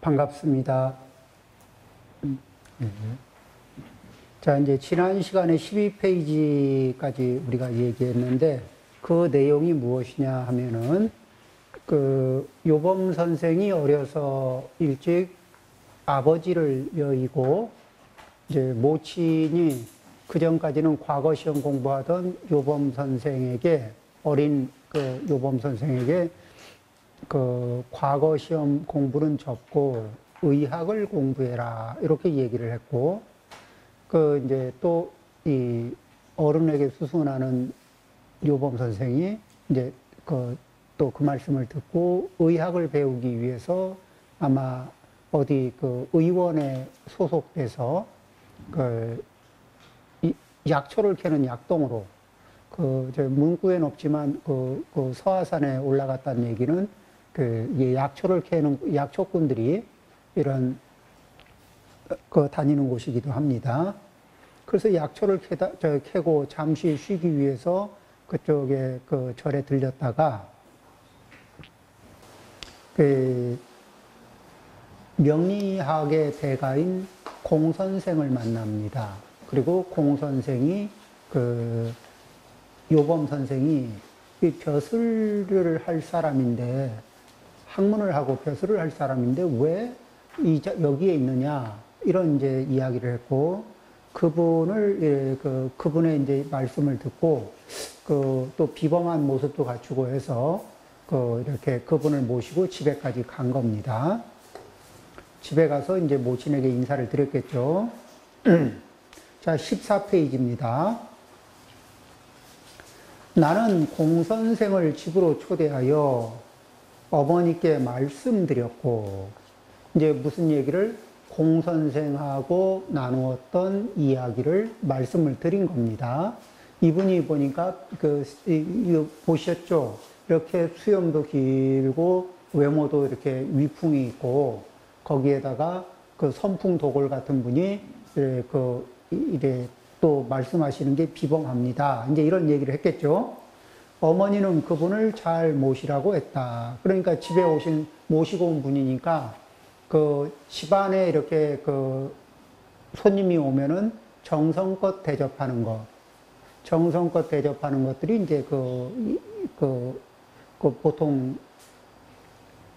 반갑습니다. 네. 자, 이제 지난 시간에 12페이지까지 우리가 얘기했는데 그 내용이 무엇이냐 하면은 요범 선생이 어려서 일찍 아버지를 여의고 이제 모친이 그 전까지는 과거 시험 공부하던 요범 선생에게 어린 요범 선생에게 과거 시험 공부는 접고 의학을 공부해라 이렇게 얘기를 했고 이제 또 이 어른에게 수순하는 요범 선생이 이제 또 그 말씀을 듣고 의학을 배우기 위해서 아마 어디 의원에 소속돼서 약초를 캐는 약동으로 문구에는 없지만 서하산에 올라갔다는 얘기는 약초를 캐는 약초꾼들이 이런 다니는 곳이기도 합니다. 그래서 약초를 캐고 잠시 쉬기 위해서 그쪽에 절에 들렸다가 명리학의 대가인 공 선생을 만납니다. 그리고 공 선생이 요범 선생이 이 벼슬을 할 사람인데 학문을 하고 벼슬을 할 사람인데 왜 여기에 있느냐 이런 이제 이야기를 했고 그분을 그분의 이제 말씀을 듣고 또 비범한 모습도 갖추고 해서 이렇게 그분을 모시고 집에까지 간 겁니다. 집에 가서 이제 모친에게 인사를 드렸겠죠. 자, 14페이지입니다. 나는 공 선생을 집으로 초대하여 어머니께 말씀드렸고, 이제 무슨 얘기를 공 선생하고 나누었던 이야기를 말씀을 드린 겁니다. 이분이 보니까 이거 보셨죠? 이렇게 수염도 길고 외모도 이렇게 위풍이 있고 거기에다가 선풍 도골 같은 분이 이래 또 말씀하시는 게 비범합니다. 이제 이런 얘기를 했겠죠. 어머니는 그분을 잘 모시라고 했다. 그러니까 집에 모시고 온 분이니까 집안에 이렇게 손님이 오면은 정성껏 대접하는 것, 정성껏 대접하는 것들이 이제 보통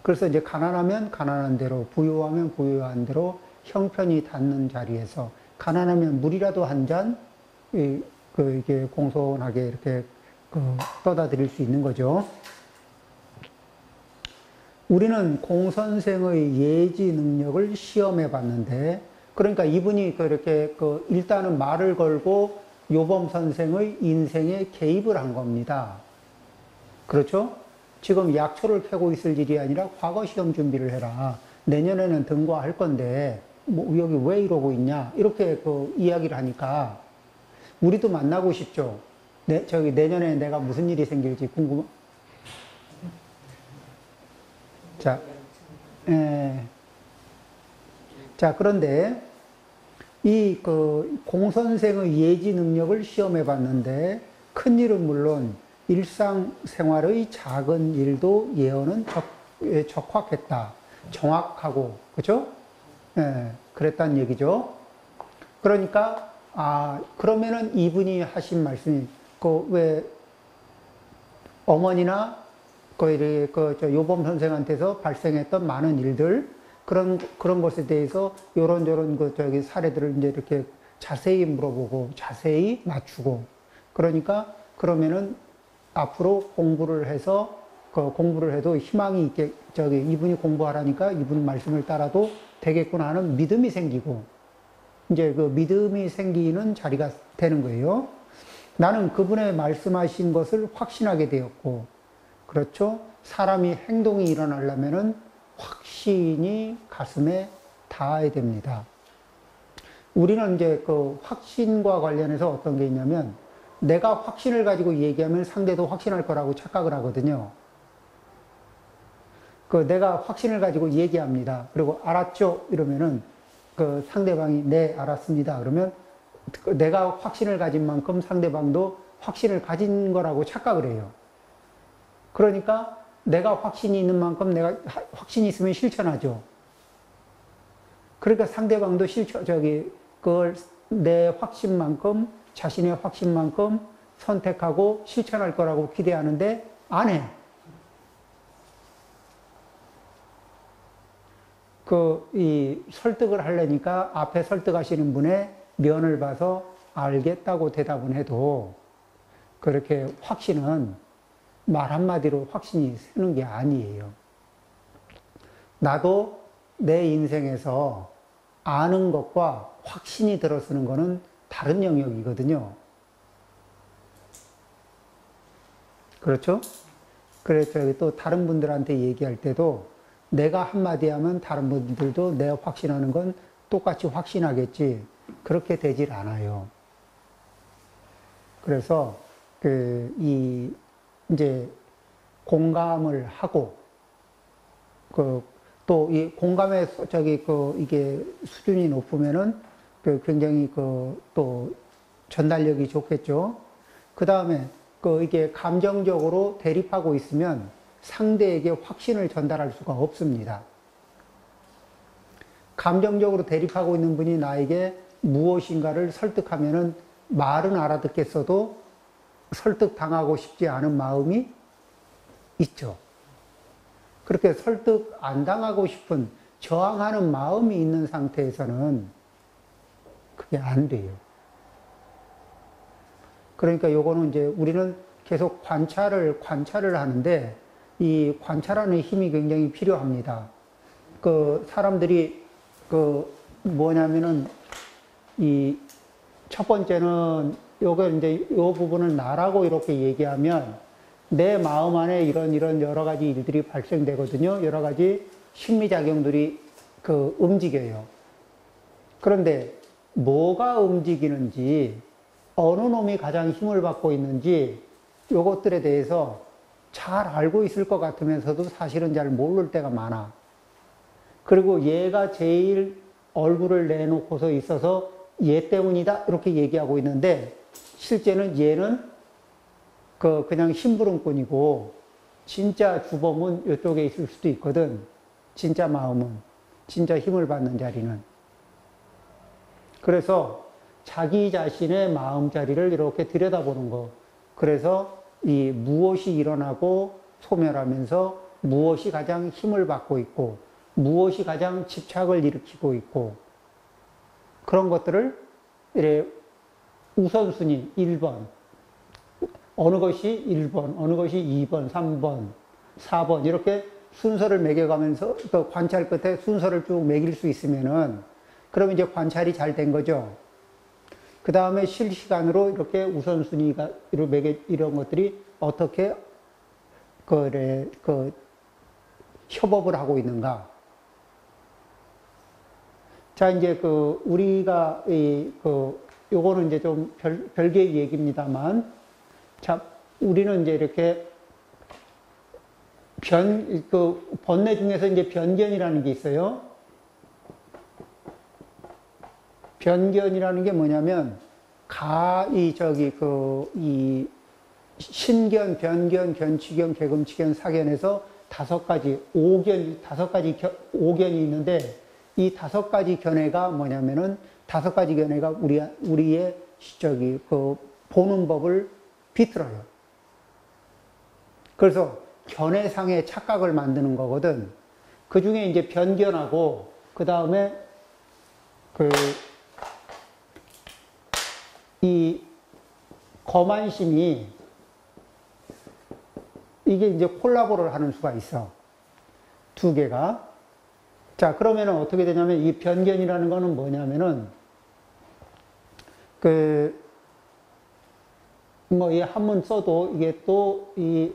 그래서 이제 가난하면 가난한 대로, 부유하면 부유한 대로 형편이 닿는 자리에서 가난하면 물이라도 한 잔, 이게 공손하게 이렇게 떠다 드릴 수 있는 거죠. 우리는 공 선생의 예지 능력을 시험해 봤는데, 그러니까 이분이 이렇게 일단은 말을 걸고 요범 선생의 인생에 개입을 한 겁니다. 그렇죠? 지금 약초를 캐고 있을 일이 아니라 과거 시험 준비를 해라. 내년에는 등과할 건데, 뭐 여기 왜 이러고 있냐? 이렇게 이야기를 하니까, 우리도 만나고 싶죠? 내년에 내가 무슨 일이 생길지 자, 자, 그런데, 이 공 선생의 예지 능력을 시험해 봤는데, 큰 일은 물론, 일상생활의 작은 일도 예언은 적확했다. 정확하고, 그죠? 그랬다는 얘기죠. 그러니까, 그러면은 이분이 하신 말씀이, 왜, 어머니나, 요범 선생한테서 발생했던 많은 일들, 그런 것에 대해서 요런저런 사례들을 이제 이렇게 자세히 물어보고, 자세히 맞추고, 그러니까, 그러면은, 앞으로 공부를 해서 공부를 해도 희망이 있게 이분이 공부하라니까 이분 말씀을 따라도 되겠구나 하는 믿음이 생기고 이제 믿음이 생기는 자리가 되는 거예요. 나는 그분의 말씀하신 것을 확신하게 되었고 그렇죠. 사람이 행동이 일어나려면은 확신이 가슴에 닿아야 됩니다. 우리는 이제 확신과 관련해서 어떤 게 있냐면 내가 확신을 가지고 얘기하면 상대도 확신할 거라고 착각을 하거든요. 내가 확신을 가지고 얘기합니다. 그리고 알았죠? 이러면은 상대방이 네, 알았습니다. 그러면 내가 확신을 가진 만큼 상대방도 확신을 가진 거라고 착각을 해요. 그러니까 내가 확신이 있는 만큼 내가 확신이 있으면 실천하죠. 그러니까 상대방도 그걸 내 확신만큼, 자신의 확신만큼 선택하고 실천할 거라고 기대하는데 안 해. 설득을 하려니까 앞에 설득하시는 분의 면을 봐서 알겠다고 대답은 해도 그렇게 확신은 말 한마디로 확신이 서는 게 아니에요. 나도 내 인생에서 아는 것과 확신이 들어서는 거는 다른 영역이거든요. 그렇죠? 그래서 또 다른 분들한테 얘기할 때도 내가 한마디 하면 다른 분들도 내가 확신하는 건 똑같이 확신하겠지. 그렇게 되질 않아요. 그래서 이제 공감을 하고 또 이 공감의 이게 수준이 높으면은 굉장히 또 전달력이 좋겠죠. 그 다음에 이게 감정적으로 대립하고 있으면 상대에게 확신을 전달할 수가 없습니다. 감정적으로 대립하고 있는 분이 나에게 무엇인가를 설득하면은 말은 알아듣겠어도 설득당하고 싶지 않은 마음이 있죠. 그렇게 설득 안 당하고 싶은 저항하는 마음이 있는 상태에서는 그게 안 돼요. 그러니까 요거는 이제 우리는 계속 관찰을 하는데 이 관찰하는 힘이 굉장히 필요합니다. 사람들이 뭐냐면은 이 첫 번째는 요거 이제 요 부분을 나라고 이렇게 얘기하면 내 마음 안에 이런 여러 가지 일들이 발생되거든요. 여러 가지 심리작용들이 움직여요. 그런데 뭐가 움직이는지, 어느 놈이 가장 힘을 받고 있는지 요것들에 대해서 잘 알고 있을 것 같으면서도 사실은 잘 모를 때가 많아. 그리고 얘가 제일 얼굴을 내놓고서 있어서 얘 때문이다 이렇게 얘기하고 있는데 실제는 얘는 그냥 심부름꾼이고 진짜 주범은 이쪽에 있을 수도 있거든. 진짜 마음은, 진짜 힘을 받는 자리는. 그래서 자기 자신의 마음자리를 이렇게 들여다보는 거. 그래서 이 무엇이 일어나고 소멸하면서 무엇이 가장 힘을 받고 있고 무엇이 가장 집착을 일으키고 있고 그런 것들을 이래 우선순위 1번, 어느 것이 1번, 어느 것이 2번, 3번, 4번 이렇게 순서를 매겨가면서 또 관찰 끝에 순서를 쭉 매길 수 있으면은 그러면 이제 관찰이 잘 된 거죠. 그 다음에 실시간으로 이렇게 우선순위가 이런 것들이 어떻게 협업을 하고 있는가. 자, 이제 우리가 요거는 이제 좀 별개의 얘기입니다만, 자, 우리는 이제 이렇게 번뇌 중에서 이제 변견이라는 게 있어요. 변견이라는 게 뭐냐면, 이 신견, 변견, 견치견, 개금치견, 사견에서 다섯 가지 오견이 있는데, 이 다섯 가지 견해가 뭐냐면은, 다섯 가지 견해가 우리의 보는 법을 비틀어요. 그래서 견해상의 착각을 만드는 거거든. 그 중에 이제 변견하고, 그 다음에 이 거만심이 이게 이제 콜라보를 하는 수가 있어. 두 개가. 자, 그러면은 어떻게 되냐면 이 변견이라는 거는 뭐냐면은 이 한문 써도 이게 또 이게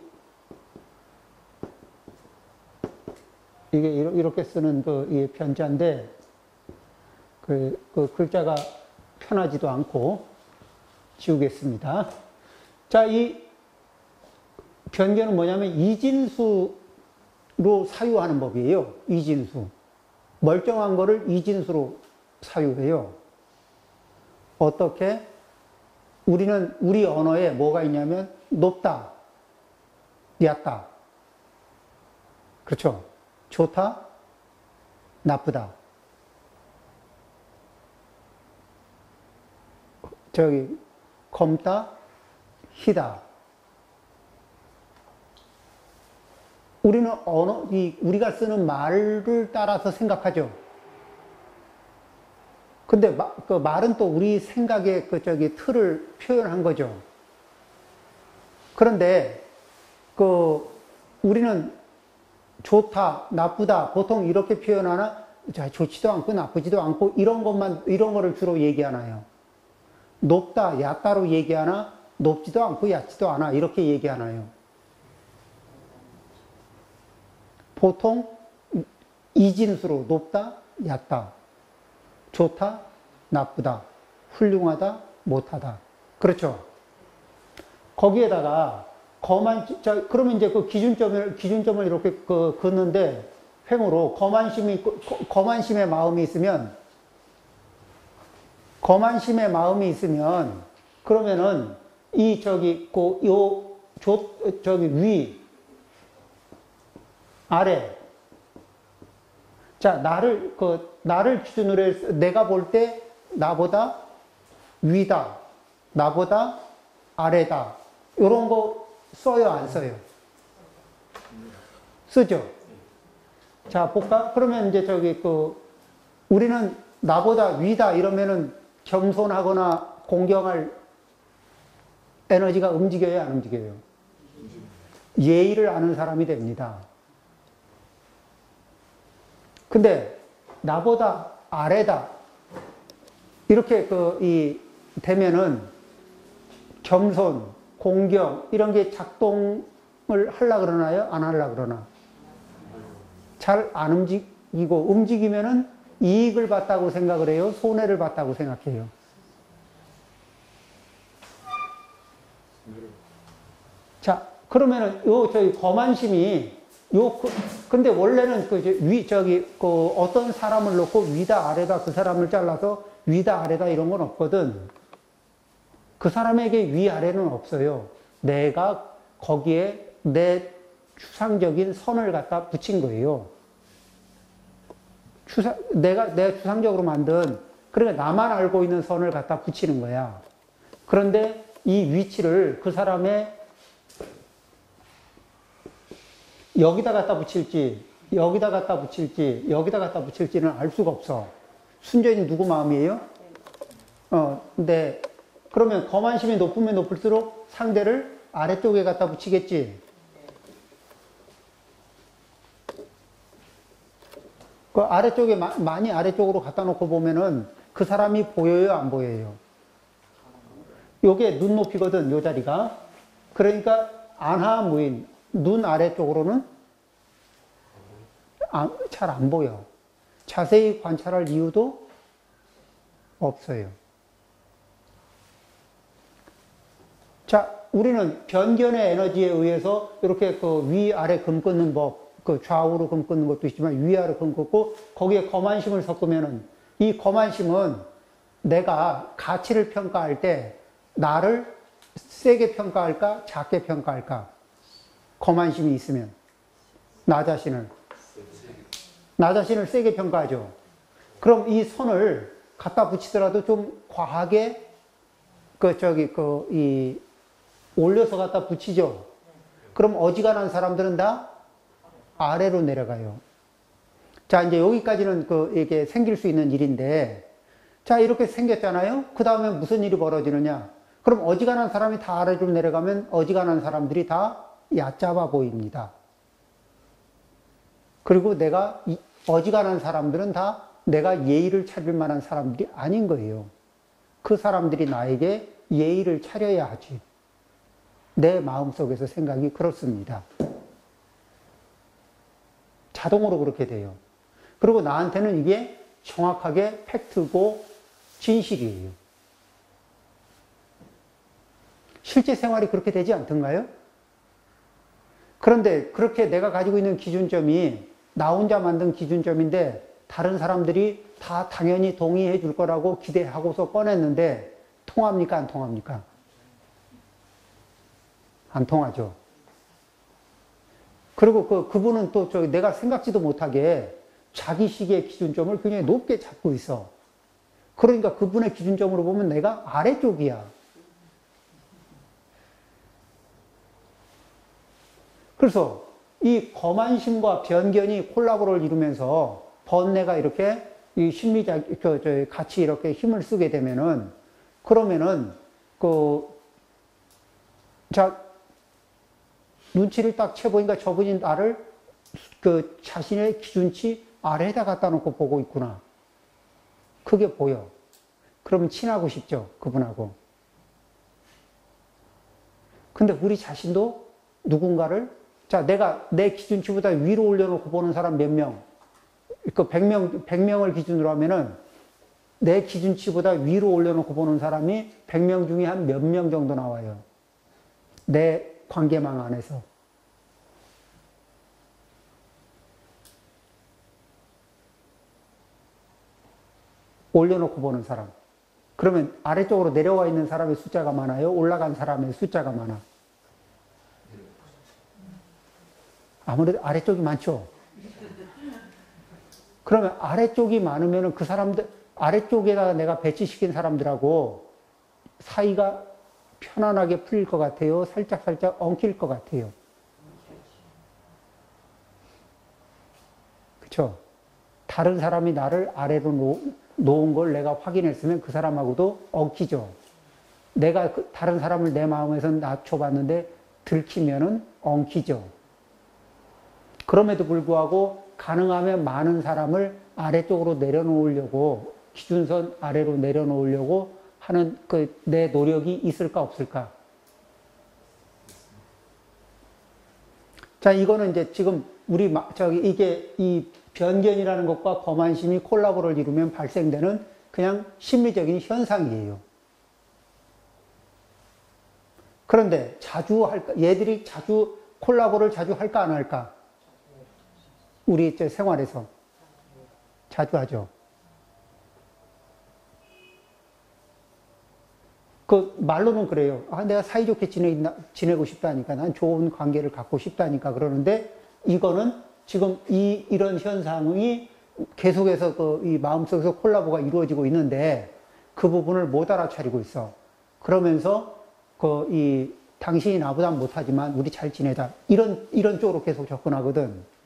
이렇게 쓰는 이 편자인데 글자가 편하지도 않고 지우겠습니다. 자, 이 변견은 뭐냐면 이진수로 사유하는 법이에요. 이진수. 멀쩡한 거를 이진수로 사유해요. 어떻게? 우리 언어에 뭐가 있냐면 높다, 얕다. 그렇죠? 좋다, 나쁘다. 검다, 희다. 우리는 우리가 쓰는 말을 따라서 생각하죠. 근데 그 말은 또 우리 생각의 틀을 표현한 거죠. 그런데 우리는 좋다, 나쁘다, 보통 이렇게 표현하나? 좋지도 않고 나쁘지도 않고 이런 거를 주로 얘기하나요? 높다, 얕다로 얘기하나? 높지도 않고 얕지도 않아. 이렇게 얘기하나요? 보통 이진수로 높다, 얕다, 좋다, 나쁘다, 훌륭하다, 못하다. 그렇죠? 거기에다가 그러면 이제 그 기준점을 이렇게 긋는데 횡으로 거만심의 마음이 있으면 그러면은 위, 아래. 자, 나를 기준으로 해서 내가 볼 때 나보다 위다, 나보다 아래다. 요런 거 써요, 안 써요? 쓰죠? 자, 볼까? 그러면 이제 우리는 나보다 위다 이러면은 겸손하거나 공경할 에너지가 움직여요, 안 움직여요? 예의를 아는 사람이 됩니다. 근데 나보다 아래다 이렇게 되면은 겸손, 공경 이런 게 작동을 하려 그러나요? 안 하려 그러나? 잘 안 움직이고 움직이면은 이익을 봤다고 생각을 해요? 손해를 봤다고 생각해요? 자, 그러면은 거만심이 근데 원래는 어떤 사람을 놓고 위다 아래다 그 사람을 잘라서 위다 아래다 이런 건 없거든. 그 사람에게 위 아래는 없어요. 내가 거기에 내 추상적인 선을 갖다 붙인 거예요. 내가 추상적으로 만든, 그러니까 나만 알고 있는 선을 갖다 붙이는 거야. 그런데 이 위치를 그 사람의 여기다 갖다 붙일지, 여기다 갖다 붙일지, 여기다 갖다 붙일지는 알 수가 없어. 순전히 누구 마음이에요? 근데, 그러면 거만심이 높으면 높을수록 상대를 아래쪽에 갖다 붙이겠지. 그 아래쪽에, 많이 아래쪽으로 갖다 놓고 보면은 그 사람이 보여요, 안 보여요? 요게 눈높이거든, 요 자리가. 그러니까, 안하무인, 눈 아래쪽으로는 잘 안 보여. 자세히 관찰할 이유도 없어요. 자, 우리는 변견의 에너지에 의해서 이렇게 위아래 금 끊는 법, 좌우로 금 끊는 것도 있지만 위아래 금 끊고 거기에 거만심을 섞으면은 이 거만심은 내가 가치를 평가할 때 나를 세게 평가할까, 작게 평가할까? 거만심이 있으면 나 자신을 세게 평가하죠. 그럼 이 선을 갖다 붙이더라도 좀 과하게 올려서 갖다 붙이죠. 그럼 어지간한 사람들은 다 아래로 내려가요. 자, 이제 여기까지는 이게 생길 수 있는 일인데, 자, 이렇게 생겼잖아요? 그 다음에 무슨 일이 벌어지느냐? 그럼 어지간한 사람이 다 아래로 내려가면 어지간한 사람들이 다 얕잡아 보입니다. 그리고 어지간한 사람들은 다 내가 예의를 차릴 만한 사람들이 아닌 거예요. 그 사람들이 나에게 예의를 차려야 하지. 내 마음속에서 생각이 그렇습니다. 자동으로 그렇게 돼요. 그리고 나한테는 이게 정확하게 팩트고 진실이에요. 실제 생활이 그렇게 되지 않던가요? 그런데 그렇게 내가 가지고 있는 기준점이 나 혼자 만든 기준점인데 다른 사람들이 다 당연히 동의해 줄 거라고 기대하고서 꺼냈는데 통합니까? 안 통합니까? 안 통하죠. 그리고 그분은 또 내가 생각지도 못하게 자기식의 기준점을 굉장히 높게 잡고 있어. 그러니까 그분의 기준점으로 보면 내가 아래쪽이야. 그래서 이 거만심과 변견이 콜라보를 이루면서 번뇌가 이렇게 이 심리적 같이 이렇게 힘을 쓰게 되면은 그러면은 자 눈치를 딱 채보니까 저분이 나를 자신의 기준치 아래에다 갖다 놓고 보고 있구나. 그게 보여. 그러면 친하고 싶죠, 그분하고. 근데 우리 자신도 누군가를, 자, 내가 내 기준치보다 위로 올려놓고 보는 사람 몇 명, 100명을 기준으로 하면은 내 기준치보다 위로 올려놓고 보는 사람이 100명 중에 한 몇 명 정도 나와요. 내 관계망 안에서. 올려놓고 보는 사람. 그러면 아래쪽으로 내려와 있는 사람의 숫자가 많아요? 올라간 사람의 숫자가 많아? 아무래도 아래쪽이 많죠? 그러면 아래쪽이 많으면 그 사람들, 아래쪽에다가 내가 배치시킨 사람들하고 사이가 편안하게 풀릴 것 같아요? 살짝 엉킬 것 같아요? 그쵸? 다른 사람이 나를 아래로 놓은 걸 내가 확인했으면 그 사람하고도 엉키죠. 내가 다른 사람을 내 마음에서 낮춰봤는데 들키면은 엉키죠. 그럼에도 불구하고 가능하면 많은 사람을 아래쪽으로 내려놓으려고, 기준선 아래로 내려놓으려고 하는 내 노력이 있을까 없을까? 자, 이거는 이제 지금 이게 이 변견이라는 것과 거만심이 콜라보를 이루면 발생되는 그냥 심리적인 현상이에요. 그런데 자주 할까? 얘들이 콜라보를 자주 할까 안 할까? 우리 생활에서 자주 하죠. 말로는 그래요. 내가 사이좋게 지내고 싶다니까. 난 좋은 관계를 갖고 싶다니까. 그러는데 이거는 지금 이런 현상이 계속해서 이 마음속에서 콜라보가 이루어지고 있는데 그 부분을 못 알아차리고 있어. 그러면서 당신이 나보다 못하지만 우리 잘 지내자. 이런 쪽으로 계속 접근하거든.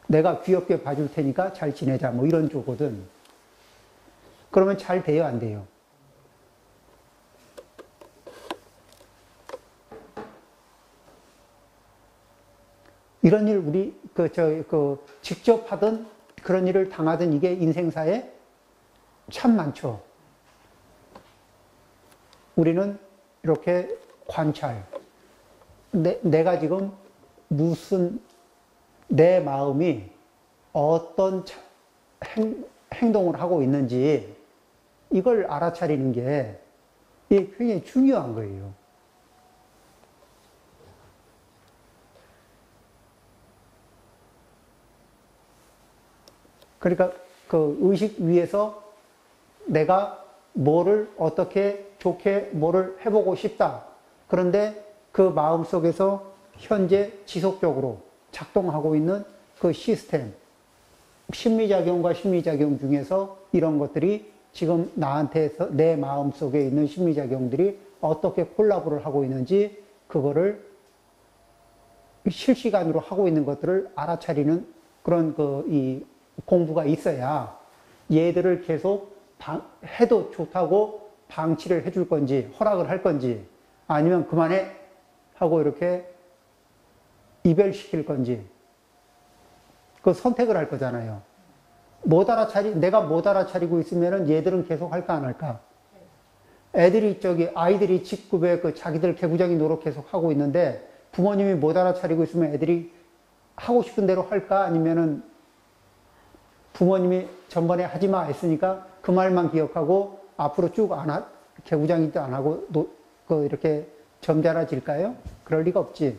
내가 귀엽게 봐줄 테니까 잘 지내자. 뭐 이런 쪽이거든. 그러면 잘 돼요, 안 돼요? 이런 일 우리 직접 하던 그런 일을 당하던 이게 인생사에 참 많죠. 우리는 이렇게 관찰. 내가 지금 내 마음이 어떤 행동을 하고 있는지 이걸 알아차리는 게 굉장히 중요한 거예요. 그러니까 의식 위에서 내가 뭐를 어떻게 좋게 뭐를 해보고 싶다. 그런데 그 마음 속에서 현재 지속적으로 작동하고 있는 그 시스템, 심리작용과 심리작용 중에서 이런 것들이 지금 나한테서 내 마음 속에 있는 심리작용들이 어떻게 콜라보를 하고 있는지 그거를 실시간으로 하고 있는 것들을 알아차리는 그런 이 공부가 있어야 얘들을 계속 해도 좋다고 방치를 해줄 건지 허락을 할 건지 아니면 그만해 하고 이렇게 이별시킬 건지 그 선택을 할 거잖아요. 내가 못 알아차리고 있으면은 얘들은 계속 할까 안 할까? 아이들이 직급에 자기들 개구장이 노력 계속 하고 있는데 부모님이 못 알아차리고 있으면 애들이 하고 싶은 대로 할까? 아니면은 부모님이 전번에 하지 마 했으니까 그 말만 기억하고 앞으로 쭉 개구장이도 안 하고 이렇게 점잖아질까요? 그럴 리가 없지.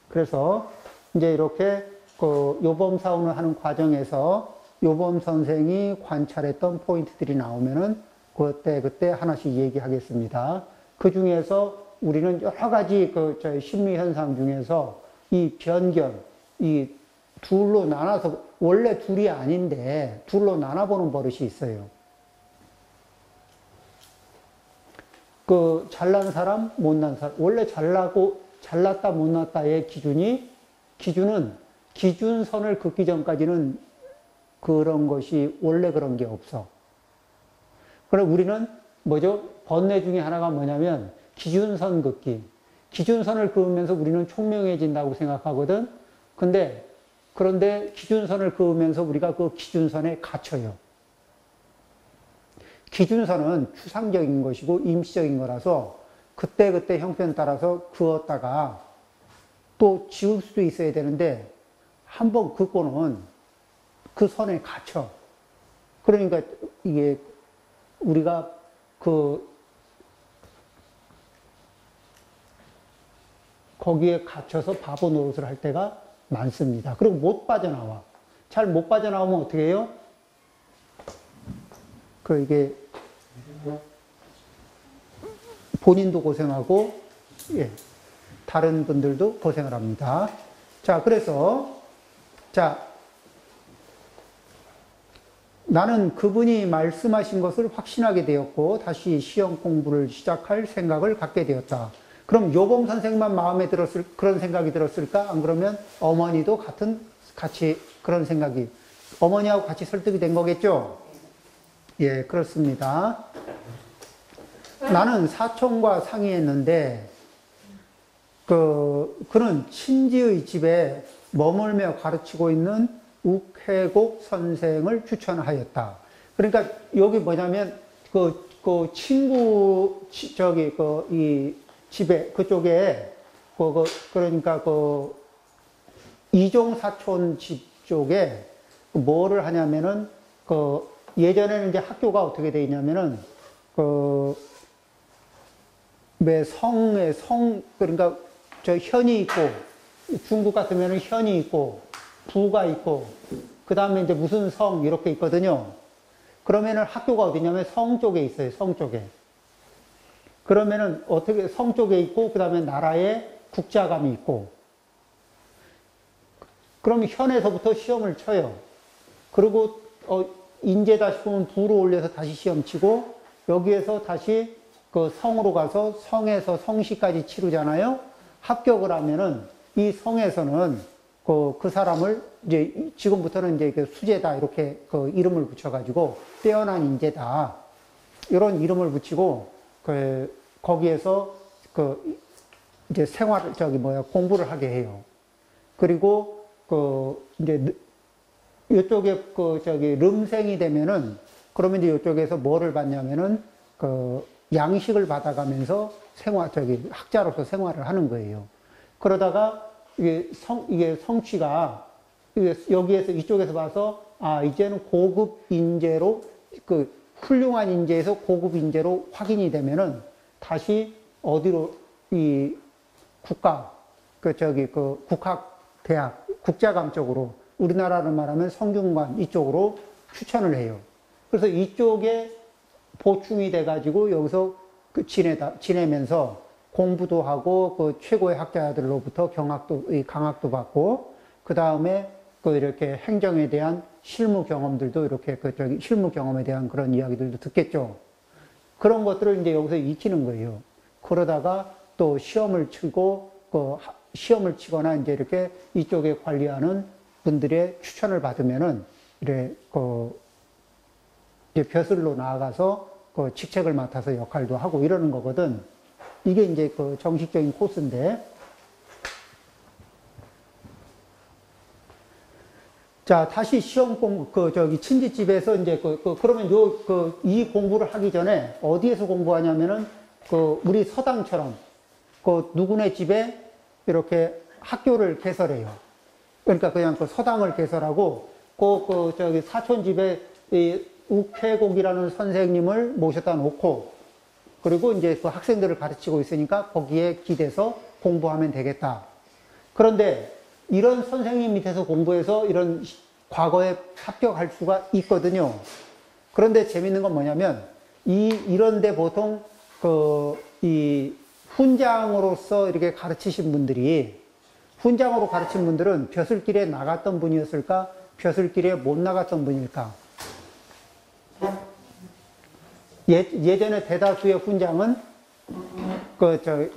그래서 이제 이렇게 요범 사원을 하는 과정에서 요범 선생이 관찰했던 포인트들이 나오면은 그때 하나씩 얘기하겠습니다. 그 중에서 우리는 여러 가지 심리 현상 중에서 이 변견, 이 둘로 나눠서 원래 둘이 아닌데 둘로 나눠보는 버릇이 있어요. 그 잘난 사람, 못난 사람. 원래 잘났다, 못났다의 기준은 기준선을 긋기 전까지는 그런 것이 원래 그런 게 없어. 그럼 우리는 뭐죠? 번뇌 중에 하나가 뭐냐면 기준선 긋기. 기준선을 그으면서 우리는 총명해진다고 생각하거든. 그런데 기준선을 그으면서 우리가 그 기준선에 갇혀요. 기준선은 추상적인 것이고 임시적인 거라서 그때그때 형편 따라서 그었다가 또 지울 수도 있어야 되는데 한번 긋고는 그 선에 갇혀. 그러니까 이게 우리가 거기에 갇혀서 바보 노릇을 할 때가 많습니다. 그리고 못 빠져나와. 잘 못 빠져나오면 어떻게 해요? 이게 본인도 고생하고, 예, 다른 분들도 고생을 합니다. 자, 그래서, 나는 그분이 말씀하신 것을 확신하게 되었고, 다시 시험 공부를 시작할 생각을 갖게 되었다. 그럼 요범 선생만 마음에 그런 생각이 들었을까? 안 그러면 어머니도 같이 그런 생각이, 어머니하고 같이 설득이 된 거겠죠? 예, 그렇습니다. 나는 사촌과 상의했는데, 그는 친지의 집에 머물며 가르치고 있는 욱해곡 선생을 추천하였다. 그러니까 여기 뭐냐면, 친구, 이 집에, 그쪽에, 그러니까 이종 사촌 집 쪽에 뭐를 하냐면은, 예전에는 이제 학교가 어떻게 돼 있냐면은, 그러니까 현이 있고, 중국 같으면은 현이 있고, 부가 있고, 그 다음에 이제 무슨 성, 이렇게 있거든요. 그러면은 학교가 어디냐면 성 쪽에 있어요, 성 쪽에. 그러면은 어떻게 성 쪽에 있고, 그 다음에 나라에 국자감이 있고, 그럼 현에서부터 시험을 쳐요. 그리고, 인재다 싶으면 부로 올려서 다시 시험 치고, 여기에서 다시 그 성으로 가서 성에서 성시까지 치르잖아요. 합격을 하면은 이 성에서는 그 사람을 이제 지금부터는 이제 수재다 이렇게 이름을 붙여가지고 뛰어난 인재다 이런 이름을 붙이고 거기에서 이제 공부를 하게 해요. 그리고 이제 이쪽에 름생이 되면은 그러면 이제 이쪽에서 뭐를 받냐면은 양식을 받아가면서 학자로서 생활을 하는 거예요. 그러다가 이게 성취가 여기에서 이쪽에서 봐서 이제는 고급 인재로 훌륭한 인재에서 고급 인재로 확인이 되면은 다시 어디로 국학대학 국자감 쪽으로 우리나라로 말하면 성균관 이쪽으로 추천을 해요. 그래서 이쪽에 보충이 돼가지고 여기서 지내면서 공부도 하고 최고의 학자들로부터 강학도 받고 그 다음에 이렇게 행정에 대한 실무 경험들도 이렇게 실무 경험에 대한 그런 이야기들도 듣겠죠. 그런 것들을 이제 여기서 익히는 거예요. 그러다가 또 시험을 치거나 이제 이렇게 이쪽에 관리하는 분들의 추천을 받으면은 이제 벼슬로 나아가서 직책을 맡아서 역할도 하고 이러는 거거든. 이게 이제 정식적인 코스인데. 자, 다시 시험 친지집에서 이제 그러면 이 공부를 하기 전에 어디에서 공부하냐면은 우리 서당처럼 누구네 집에 이렇게 학교를 개설해요. 그러니까 그냥 서당을 개설하고 사촌 집에 욱해곡이라는 선생님을 모셔다 놓고 그리고 이제 학생들을 가르치고 있으니까 거기에 기대서 공부하면 되겠다. 그런데 이런 선생님 밑에서 공부해서 이런 과거에 합격할 수가 있거든요. 그런데 재밌는 건 뭐냐면 이런데 보통 이 훈장으로서 이렇게 가르치신 분들이 훈장으로 가르친 분들은 벼슬길에 나갔던 분이었을까? 벼슬길에 못 나갔던 분일까? 예전에 대다수의 훈장은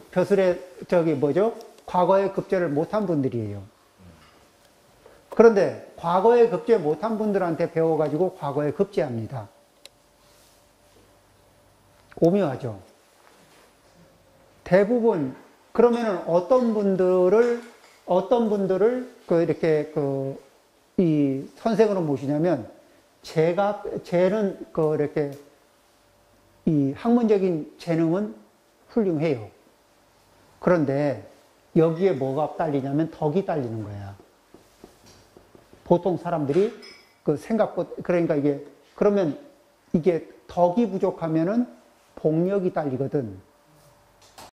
벼슬에 과거에 급제를 못한 분들이에요. 그런데 과거에 급제 못한 분들한테 배워가지고 과거에 급제합니다. 오묘하죠. 대부분 그러면은 어떤 분들을 이 선생으로 모시냐면 쟤는 이렇게 이 학문적인 재능은 훌륭해요. 그런데 여기에 뭐가 딸리냐면 덕이 딸리는 거야. 보통 사람들이 그러니까 그러면 이게 덕이 부족하면은 복력이 딸리거든.